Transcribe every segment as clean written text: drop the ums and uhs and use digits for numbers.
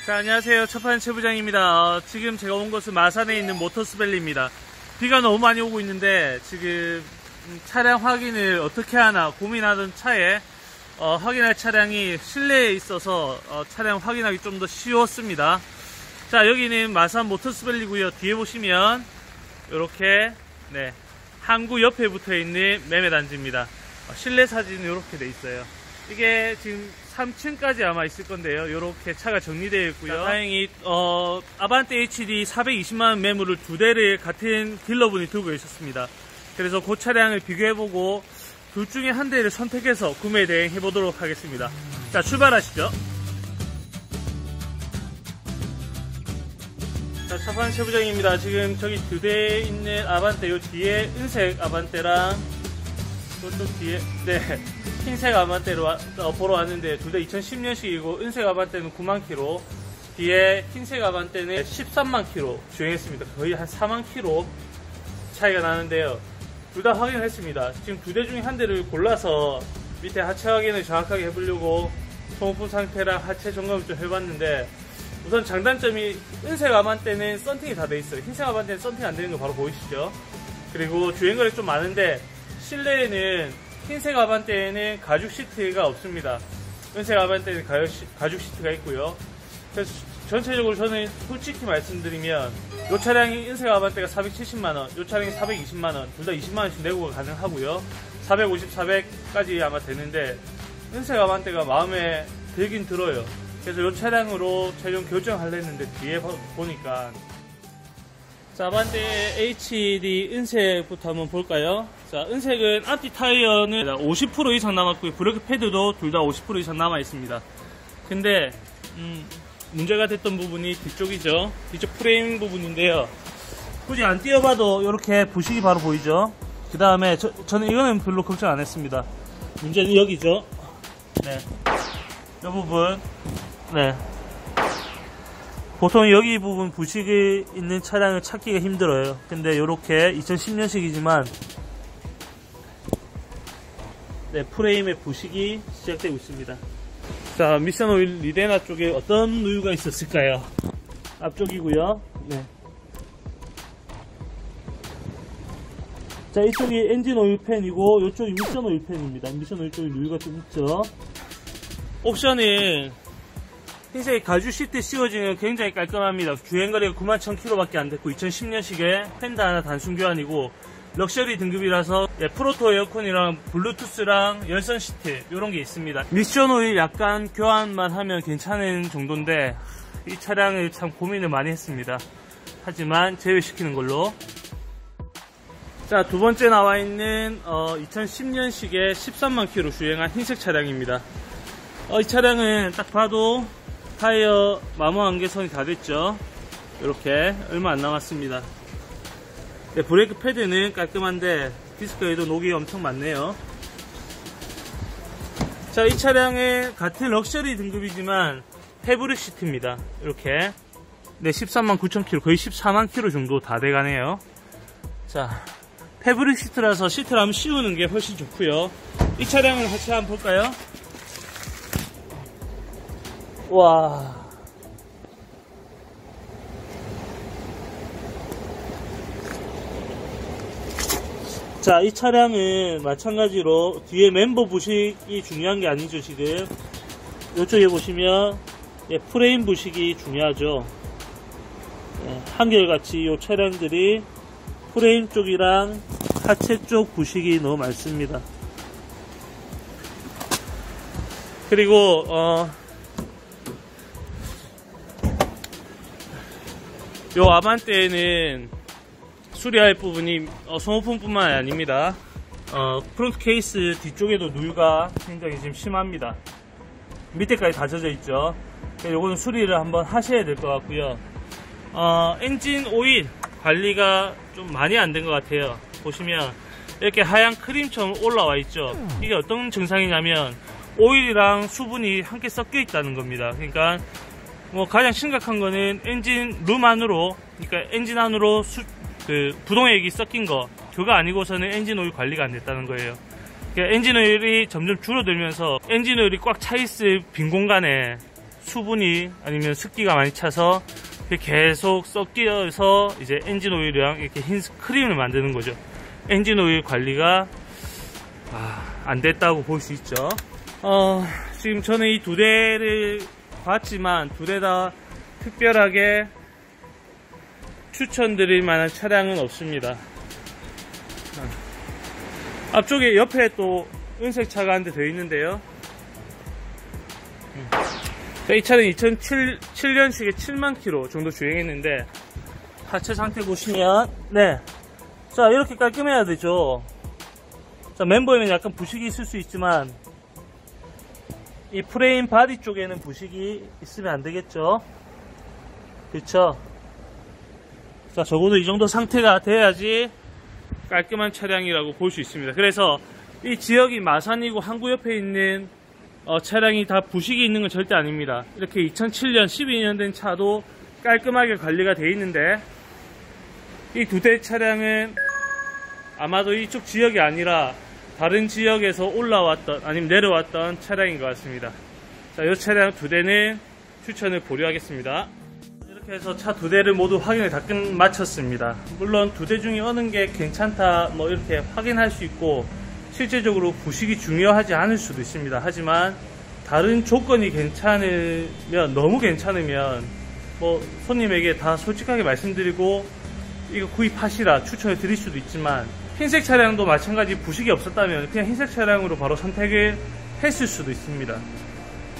자, 안녕하세요. 첫판 최부장입니다. 지금 제가 온 곳은 마산에 있는 모터스밸리입니다. 비가 너무 많이 오고 있는데 지금 차량 확인을 어떻게 하나 고민하던 차에 확인할 차량이 실내에 있어서 차량 확인하기 좀 더 쉬웠습니다. 자, 여기는 마산 모터스밸리고요. 뒤에 보시면 이렇게 항구 옆에 붙어 있는 매매단지입니다. 실내 사진은 이렇게 돼 있어요. 이게 지금 3층까지 아마 있을 건데요. 이렇게 차가 정리되어 있고요. 자, 다행히 아반떼 HD 420만원 매물을 2대를 같은 딜러분이 들고 계셨습니다. 그래서 그 차량을 비교해보고 둘 중에 한 대를 선택해서 구매 대행해보도록 하겠습니다. 자, 출발하시죠. 자, 차판 최부장입니다. 지금 저기 2대 있는 아반떼, 요 뒤에 은색 아반떼랑 저쪽 뒤에 흰색 아반떼로 보러 왔는데 둘 다 2010년식이고 은색 아반떼는 9만 킬로, 뒤에 흰색 아반떼는 13만 킬로 주행했습니다. 거의 한 4만 킬로 차이가 나는데요. 둘 다 확인을 했습니다. 지금 2대 중에 한 대를 골라서 밑에 하체 확인을 정확하게 해보려고 소모품 상태랑 하체 점검을 좀 해봤는데, 우선 장단점이 은색 아반떼는 썬팅이 다 돼 있어요. 흰색 아반떼는 썬팅 안 되는 거 바로 보이시죠? 그리고 주행거리 좀 많은데 실내에는 흰색 아반떼에는 가죽 시트가 없습니다. 은색 아반떼는 가죽 시트가 있고요. 그래서 전체적으로 저는 솔직히 말씀드리면 이 차량이 은색 아반떼가 470만원, 이 차량이 420만원, 둘 다 20만원씩 내고가 가능하고요. 450, 400까지 아마 되는데 은색 아반떼가 마음에 들긴 들어요. 그래서 이 차량으로 최종 결정하려 했는데 뒤에 보니까, 자, 아반떼 HD 은색부터 한번 볼까요? 자, 은색은 앞뒤 타이어는 50% 이상 남았고요. 브레이크 패드도 둘 다 50% 이상 남아 있습니다. 근데 문제가 됐던 부분이 뒤쪽이죠. 뒤쪽 프레임 부분인데요. 굳이 안 띄워봐도 이렇게 부식이 바로 보이죠. 그 다음에 저는 이거는 별로 걱정 안 했습니다. 문제는 여기죠. 이 부분. 보통 여기 부분 부식이 있는 차량을 찾기가 힘들어요. 근데 이렇게 2010년식이지만 프레임의 부식이 시작되고 있습니다. 자, 미션 오일 리데나 쪽에 어떤 누유가 있었을까요? 앞쪽이고요. 자, 이쪽이 엔진 오일 팬이고 이쪽이 미션 오일 팬입니다. 미션 오일 쪽에 누유가 좀 있죠. 옵션은 흰색 가죽 시트 씌워지는 굉장히 깔끔합니다. 주행거리가 91,000km 밖에 안 됐고 2010년식에 팬드 하나 단순 교환이고 럭셔리 등급이라서 프로토 에어컨이랑 블루투스랑 열선 시트 이런 게 있습니다. 미션 오일 약간 교환만 하면 괜찮은 정도인데 이 차량을 참 고민을 많이 했습니다. 하지만 제외시키는 걸로. 자, 두 번째 나와 있는 2010년식에 13만 킬로 주행한 흰색 차량입니다. 이 차량은 딱 봐도 타이어 마모 안개선이 다 됐죠. 이렇게 얼마 안 남았습니다. 브레이크 패드는 깔끔한데 디스크에도 녹이 엄청 많네요. 자, 이 차량은 같은 럭셔리 등급이지만 패브릭 시트입니다. 이렇게 13만 9천 킬로, 거의 14만 킬로 정도 다 돼가네요. 자, 패브릭 시트라서 시트를 한번 씌우는 게 훨씬 좋고요. 이 차량을 같이 한번 볼까요? 와, 자, 이 차량은 마찬가지로 뒤에 멤버 부식이 중요한 게 아니죠. 지금 이쪽에 보시면 프레임 부식이 중요하죠. 한결같이 이 차량들이 프레임 쪽이랑 하체 쪽 부식이 너무 많습니다. 그리고 요 아반떼는 수리할 부분이 소모품뿐만 아닙니다. 프론트 케이스 뒤쪽에도 누유가 굉장히 지금 심합니다. 밑에까지 다 젖어 있죠. 요거는 수리를 한번 하셔야 될 것 같고요. 엔진 오일 관리가 좀 많이 안 된 것 같아요. 보시면 이렇게 하얀 크림처럼 올라와 있죠. 이게 어떤 증상이냐면 오일이랑 수분이 함께 섞여 있다는 겁니다. 그러니까 가장 심각한 거는 엔진 룸 안으로, 그러니까 엔진 안으로 부동액이 섞인 거, 그거 아니고서는 엔진 오일 관리가 안 됐다는 거예요. 그러니까 엔진 오일이 점점 줄어들면서 엔진 오일이 꽉 차 있을 빈 공간에 수분이 아니면 습기가 많이 차서 계속 섞여서 이제 엔진 오일이랑 이렇게 흰 크림을 만드는 거죠. 엔진 오일 관리가 안 됐다고 볼 수 있죠. 지금 저는 이 두 대를 봤지만 두 대 다 특별하게 추천드릴 만한 차량은 없습니다. 앞쪽에 옆에 또 은색 차가 한 대 더 있는데요. 이 차는 2007년식에 7만 킬로 정도 주행했는데 하체 상태 보시면 자 이렇게 깔끔해야 되죠. 자 멤버에는 약간 부식이 있을 수 있지만 이 프레임 바디 쪽에는 부식이 있으면 안 되겠죠. 그렇죠. 자 적어도 이 정도 상태가 돼야지 깔끔한 차량이라고 볼 수 있습니다. 그래서 이 지역이 마산이고 항구 옆에 있는 차량이 다 부식이 있는 건 절대 아닙니다. 이렇게 2007년 12년 된 차도 깔끔하게 관리가 되어 있는데 이 두 대 차량은 아마도 이쪽 지역이 아니라 다른 지역에서 올라왔던 아니면 내려왔던 차량인 것 같습니다. 자, 이 차량 두 대는 추천을 보류하겠습니다. 이렇게 해서 차 두 대를 모두 확인을 다 마쳤습니다. 물론 두 대 중에 어느 게 괜찮다 뭐 이렇게 확인할 수 있고 실제적으로 부식이 중요하지 않을 수도 있습니다. 하지만 다른 조건이 괜찮으면 너무 괜찮으면 뭐 손님에게 다 솔직하게 말씀드리고 이거 구입하시라 추천을 드릴 수도 있지만 흰색 차량도 마찬가지 부식이 없었다면 그냥 흰색 차량으로 바로 선택을 했을 수도 있습니다.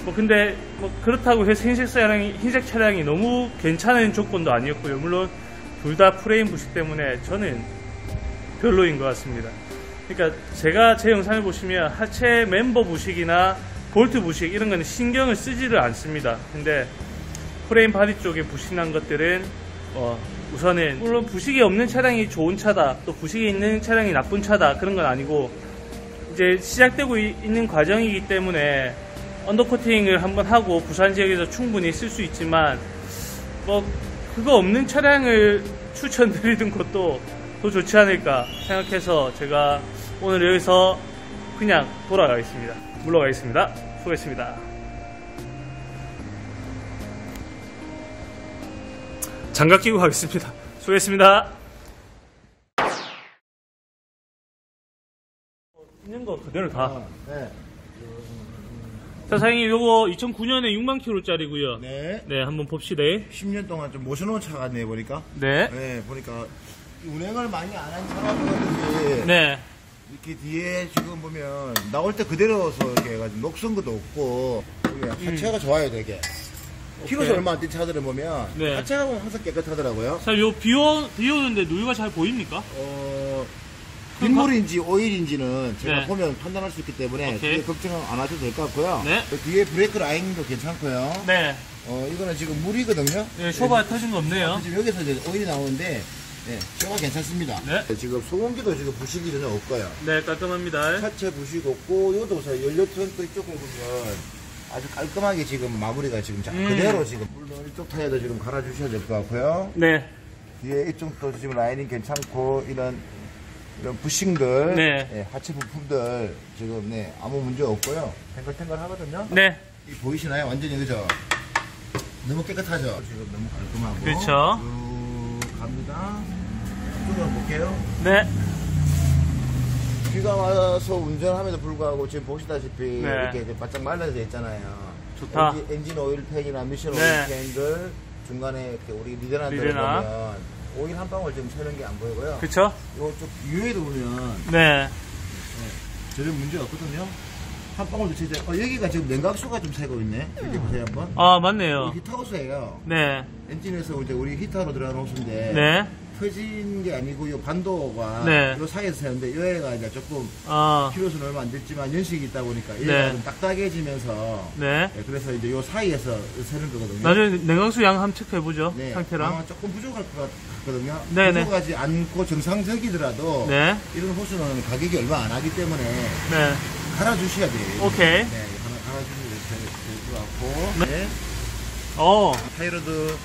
뭐 근데 뭐 그렇다고 해서 흰색 차량이 너무 괜찮은 조건도 아니었고요. 물론 둘 다 프레임 부식 때문에 저는 별로인 것 같습니다. 그러니까 제가 제 영상을 보시면 하체 멤버 부식이나 볼트 부식 이런 거는 신경을 쓰지를 않습니다. 근데 프레임 바디 쪽에 부식 난 것들은 우선은 물론 부식이 없는 차량이 좋은 차다 또 부식이 있는 차량이 나쁜 차다 그런 건 아니고 이제 시작되고 있는 과정이기 때문에 언더코팅을 한번 하고 부산 지역에서 충분히 쓸 수 있지만 뭐 그거 없는 차량을 추천드리는 것도 더 좋지 않을까 생각해서 제가 오늘 여기서 그냥 돌아가겠습니다. 물러가겠습니다. 수고했습니다. 장갑 끼고 가겠습니다. 수고했습니다. 있는 거 그대로 다. 네. 자, 사장님, 요거 2009년에 6만 킬로짜리고요. 네. 네, 한번 봅시다. 10년 동안 좀 모셔놓은 차 같네, 보니까. 네. 네, 보니까 운행을 많이 안 한 차라 그런지. 네. 이렇게 뒤에 지금 보면 나올 때 그대로서 이렇게 해가지고 녹슨 것도 없고 하체가 좋아요, 되게. 키로수 얼마 안 뛴 차들을 보면 네. 하체가 항상 깨끗하더라고요. 자, 요 비 오는데 누유가 잘 보입니까? 빗물인지 오일인지는 제가 네. 보면 판단할 수 있기 때문에 오케이. 크게 걱정 안 하셔도 될 것 같고요. 네. 그 뒤에 브레이크 라인도 괜찮고요. 네. 이거는 지금 물이거든요. 네, 쇼바 터진 거 없네요. 지금 여기서 이제 오일이 나오는데, 네, 쇼가 괜찮습니다. 네. 지금 소음기도 지금 부식이 전혀 없고요. 네, 깔끔합니다. 차체 부식 없고, 이것도 보세요. 연료턴도 이쪽 부분은 아주 깔끔하게 지금 마무리가 지금 그대로 지금. 물론 이쪽 타이어도 지금 갈아주셔야 될 것 같고요. 네. 뒤에 이쪽도 지금 라이닝 괜찮고, 이런 부싱들, 네. 네, 하체 부품들 지금 네, 아무 문제 없고요. 탱글탱글 하거든요. 네. 이 보이시나요? 완전히 그죠? 너무 깨끗하죠? 지금 너무 깔끔하고. 그렇죠. 쭉 갑니다. 쭉 볼게요. 네. 비가 와서 운전함에도 불구하고 지금 보시다시피 네. 이렇게 바짝 말라져 있잖아요. 좋다. 엔진 오일 팩이나 미션 네. 오일 팩들 중간에 이렇게 우리 리드나들을 보면 오일 한 방울 지금 새는 게 안 보이고요. 그쵸? 이쪽 위에도 보면 네. 전혀 문제가 없거든요. 한 방울도 채져. 여기가 지금 냉각수가 좀 새고 있네. 여기 보세요 한번. 아, 맞네요. 이 히터호스예요. 네. 엔진에서 이제 우리 히터로 들어간 호스인데 네. 터진 게 아니고 이 반도가 네. 이 사이에서 새는데 여기가 이제 조금 아. 키로수는 얼마 안 됐지만 연식이 있다 보니까 얘가 네. 좀 딱딱해지면서 네. 네, 그래서 이제 이 사이에서 새는 거거든요. 나중에 냉각수 양 한번 체크해보죠. 네, 상태랑. 아마 조금 부족할 것 같거든요. 네네. 부족하지 않고 정상적이더라도 네. 이런 호스는 가격이 얼마 안 하기 때문에 네. 갈아주셔야 돼요. 오케이. 네, 하나 갈아주셔야 될 것 같고. 네. 타이로드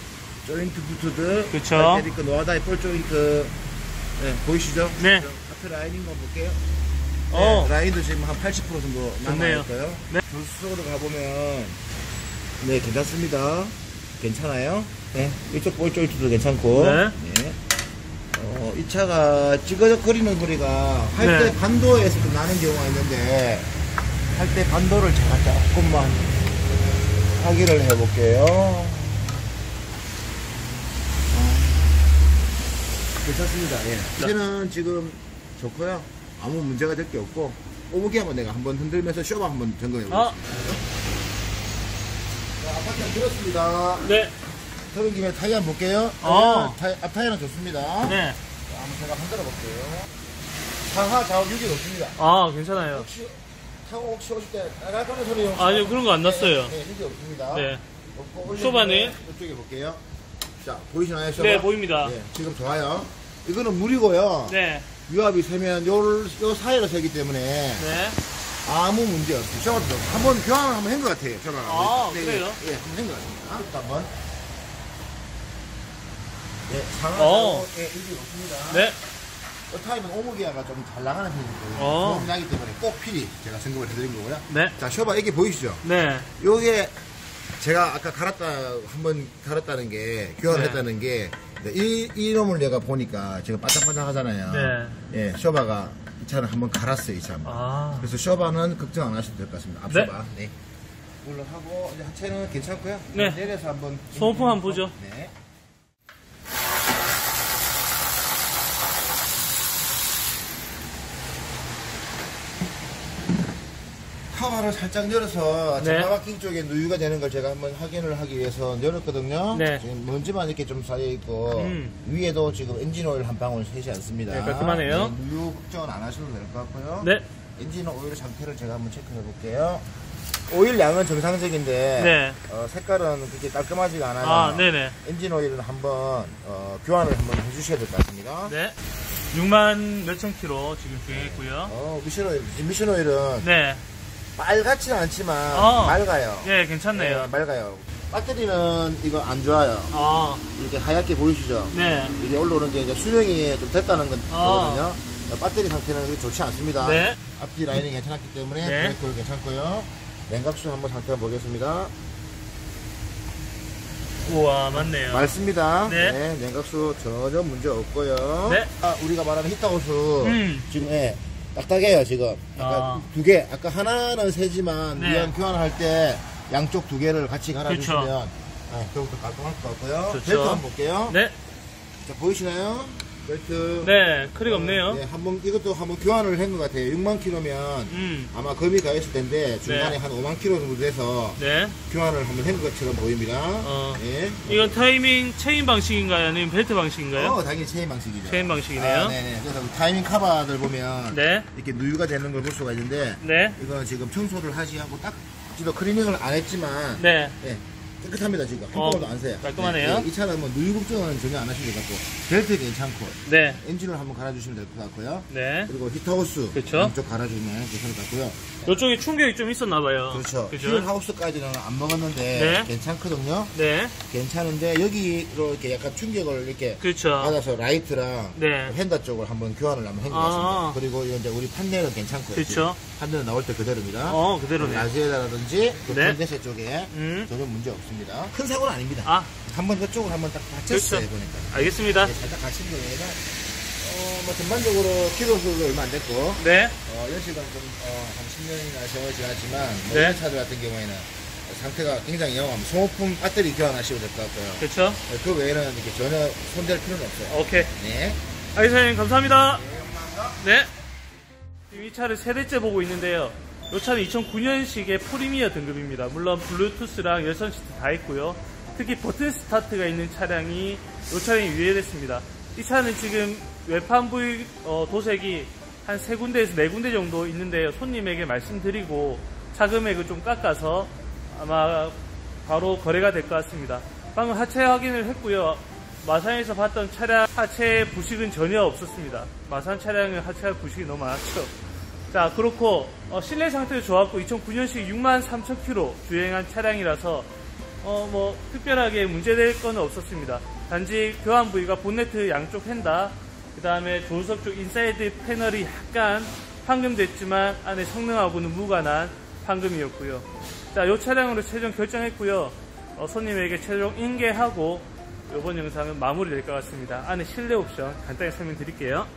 조인트 부트드, 그쵸. 그 노아다이 볼 조인트, 네, 보이시죠? 네. 앞에 라인인거 볼게요. 어. 네, 라인도 지금 한 80% 정도 좋네요. 남아있고요. 네. 조수석으로 가보면 네, 괜찮습니다. 괜찮아요. 네, 이쪽 볼조이트도 괜찮고. 네. 네. 이 차가 찌그덕거리는 소리가 할 때 네. 반도에서 좀 나는 경우가 있는데, 할 때 반도를 제가 조금만 확인을 해볼게요. 괜찮습니다. 예. 이제는 지금 좋고요. 아무 문제가 될 게 없고, 오목이 한번 내가 한번 흔들면서 쇼바 한번 점검해 보겠습니다. 자, 아파트 안 들었습니다. 네. 들은 김에 타이어 한번 볼게요. 앞 타이어는 좋습니다. 네. 자, 한번 제가 흔들어 볼게요. 상하 좌우 6이 높습니다. 아, 괜찮아요. 혹시 오실 때 나갈거는 소리 혹시 아니요, 그런 거 안 났어요. 네, 6이 없습니다. 네. 없고, 쇼바는? 이쪽에 볼게요. 자, 보이시나요, 쇼바? 네, 보입니다. 네, 지금 좋아요. 이거는 물이고요. 네. 유압이 세면 요 사이로 세기 때문에 네. 아무 문제 없어요. 쇼바도 한번 교환을 한번 한 것 같아요. 저랑. 아, 그래요? 예, 한번 한 것 같습니다. 일단 한번. 네, 상하 예, 이게 높습니다. 네. 타입은 오목이야가 좀 잘 나가는 편이고요. 어. 나기 때문에 꼭 필히 제가 점검을 해드린 거고요. 네. 자, 쇼바 이게 보이시죠? 네. 요게 제가 아까 한번 갈았다는 게 교환을 네. 했다는 게 이 놈을 내가 보니까 지금 반짝반짝 하잖아요. 네. 예, 쇼바가 이 차는 한번 갈았어요, 이 차 한번. 아. 그래서 쇼바는 걱정 안 하셔도 될 것 같습니다. 네. 앞쇼바. 네. 물론 하고 이제 하체는 괜찮고요. 네. 내려서 한번 소모품 한번 보죠. 네. 카바를 살짝 열어서 네. 자가바킹 쪽에 누유가 되는 걸 제가 한번 확인을 하기 위해서 열었거든요. 네. 지금 먼지만 이렇게 좀 쌓여있고 위에도 지금 엔진 오일 한 방울 새지 않습니다. 네, 깔끔하네요. 네, 누유 걱정은 안 하셔도 될 것 같고요. 네. 엔진 오일 상태를 제가 한번 체크해 볼게요. 오일 양은 정상적인데 네. 색깔은 그렇게 깔끔하지가 않아요. 아, 네네. 엔진 오일은 한번 교환을 한번 해주셔야 될 것 같습니다. 네. 6만 몇천 킬로 지금 주행했고요. 미션 오일은 네. 빨갛지는 않지만 맑아요. 네, 괜찮네요. 네, 맑아요. 배터리는 이거 안 좋아요. 아, 이렇게 하얗게 보이시죠? 네. 이게 올라오는 게 이제 수명이 좀 됐다는 거거든요. 배터리 상태는 그렇게 좋지 않습니다. 네. 앞뒤 라인이 괜찮았기 때문에 네. 브레이크도 괜찮고요. 냉각수 한번 상태 보겠습니다. 우와, 맞네요. 맑습니다. 네. 네, 냉각수 전혀 문제 없고요. 네. 우리가 말하는 히터호스 지금 딱딱해요 지금. 아까 두 개, 아까 하나는 세지만 네. 위안 교환할 때 양쪽 두 개를 같이 갈아주시면 그쵸. 그것부터 깔끔할 것 같고요. 좋죠. 벨트 한번 볼게요. 네. 자, 보이시나요? 벨트. 네, 크리가 없네요. 네, 이것도 한번 교환을 한 것 같아요. 6만 킬로면 아마 금이 가 있을 텐데 중간에 네. 한 5만 킬로 정도 돼서 네. 교환을 한번 한 것처럼 보입니다. 네. 이건 타이밍 체인 방식인가요? 아니면 벨트 방식인가요? 당연히 체인 방식이죠. 체인 방식이네요. 네네. 그래서 타이밍 카바들 보면 네. 이렇게 누유가 되는 걸 볼 수가 있는데 네. 이건 지금 청소를 하시고 딱 클리닝을 안 했지만 네. 네, 깨끗합니다 지금 한 방울도 안 새요. 깔끔하네요. 이 차는 뭐 누유 걱정은 전혀 안 하셔도 될 것 같고 벨트 괜찮고 네. 엔진을 한번 갈아주시면 될 것 같고요. 네. 그리고 히터호스 그쵸. 양쪽 갈아주면 괜찮을 것 같고요. 이쪽에 충격이 좀 있었나봐요. 그렇죠. 그죠? 휠하우스까지는 안 먹었는데 네. 괜찮거든요. 네. 괜찮은데 여기로 이렇게 약간 충격을 이렇게 그렇죠. 받아서 라이트랑 네. 핸더 쪽을 한번 교환을 한번 한 것 같습니다. 그리고 이제 우리 판넬은 괜찮고요. 그렇죠. 판넬은 나올 때 그대로입니다. 그대로네. 라지에다라든지 네. 콘덴세 쪽에 전혀 문제 없습니다. 큰 사고는 아닙니다. 아, 한번 그쪽을 한번 딱 다쳤어요 그렇죠. 보니까. 알겠습니다. 네, 살짝 갇힌 거예요. 뭐 전반적으로 키로수도 얼마 안 됐고 네. 연식은 좀 한 10년이나 세월이 지났지만 네. 이런 차들 같은 경우에는 상태가 굉장히 영합니다. 소모품 배터리 교환하시면 될 것 같고요. 그렇죠. 그 외에는 이렇게 전혀 손댈 필요는 없어요. 오케이. 네. 알겠습니다. 감사합니다. 네, 감사합니다. 네. 지금 이 차를 세 대째 보고 있는데요. 이 차는 2009년식의 프리미어 등급입니다. 물론 블루투스랑 열선 시트 다 있고요. 특히 버튼 스타트가 있는 차량이 이 차량이 유예됐습니다. 이 차는 지금 외판부 도색이 한 3군데에서 4군데 정도 있는데요. 손님에게 말씀드리고 차 금액을 좀 깎아서 아마 바로 거래가 될 것 같습니다. 방금 하체 확인을 했고요. 마산에서 봤던 차량 하체 부식은 전혀 없었습니다. 마산 차량은 하체 부식이 너무 많았죠. 자, 그렇고 실내 상태도 좋았고 2009년식 63,000km 주행한 차량이라서 뭐 특별하게 문제될 건 없었습니다. 단지 교환 부위가 본네트 양쪽 휀다, 그 다음에 조수석 쪽 인사이드 패널이 약간 황금됐지만 안에 성능하고는 무관한 판금이었고요. 자, 이 차량으로 최종 결정했고요. 손님에게 최종 인계하고 이번 영상은 마무리될 것 같습니다. 안에 실내 옵션 간단히 설명드릴게요.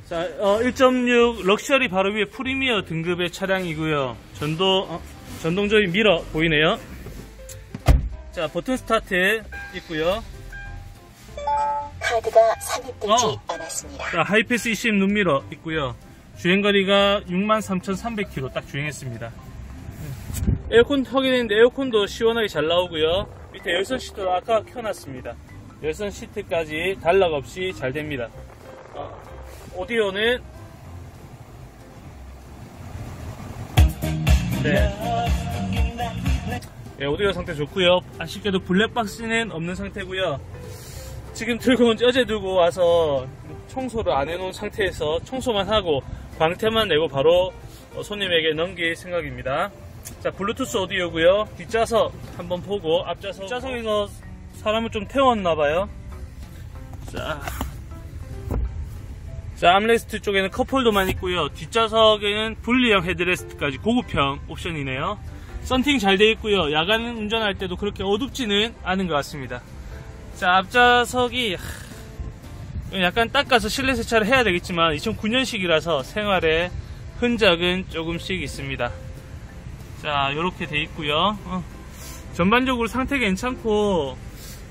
자, 1.6 럭셔리 바로 위에 프리미어 등급의 차량이고요. 전동적인 미러 보이네요. 자, 버튼 스타트 있고요. 카드가 삽입되지 않았습니다. 자, 하이패스 20 눈미러 있고요. 주행거리가 63,300km 딱 주행했습니다. 에어컨 확인했는데 에어컨도 시원하게 잘 나오고요. 밑에 열선 시트도 아까 켜놨습니다. 열선 시트까지 단락 없이 잘 됩니다. 오디오는 네, 오디오 상태 좋고요. 아쉽게도 블랙박스는 없는 상태고요. 지금 어제 들고 와서 청소를 안 해놓은 상태에서 청소만 하고 광택만 내고 바로 손님에게 넘길 생각입니다. 자, 블루투스 오디오고요. 뒷좌석 한번 보고 앞좌석에서 사람을 좀 태웠나봐요. 자, 암레스트 쪽에는 컵홀더만 있고요. 뒷좌석에는 분리형 헤드레스트까지 고급형 옵션이네요. 썬팅 잘 되어 있고요. 야간 운전할 때도 그렇게 어둡지는 않은 것 같습니다. 자, 앞좌석이 약간 닦아서 실내 세차를 해야 되겠지만 2009년식이라서 생활에 흔적은 조금씩 있습니다. 자, 이렇게 돼 있고요. 전반적으로 상태 괜찮고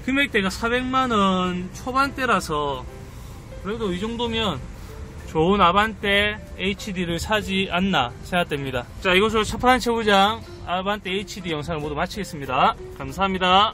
금액대가 400만원 초반대라서 그래도 이 정도면 좋은 아반떼 HD를 사지 않나 생각됩니다. 자, 이것으로 첫판한 채부장 아반떼 HD 영상을 모두 마치겠습니다. 감사합니다.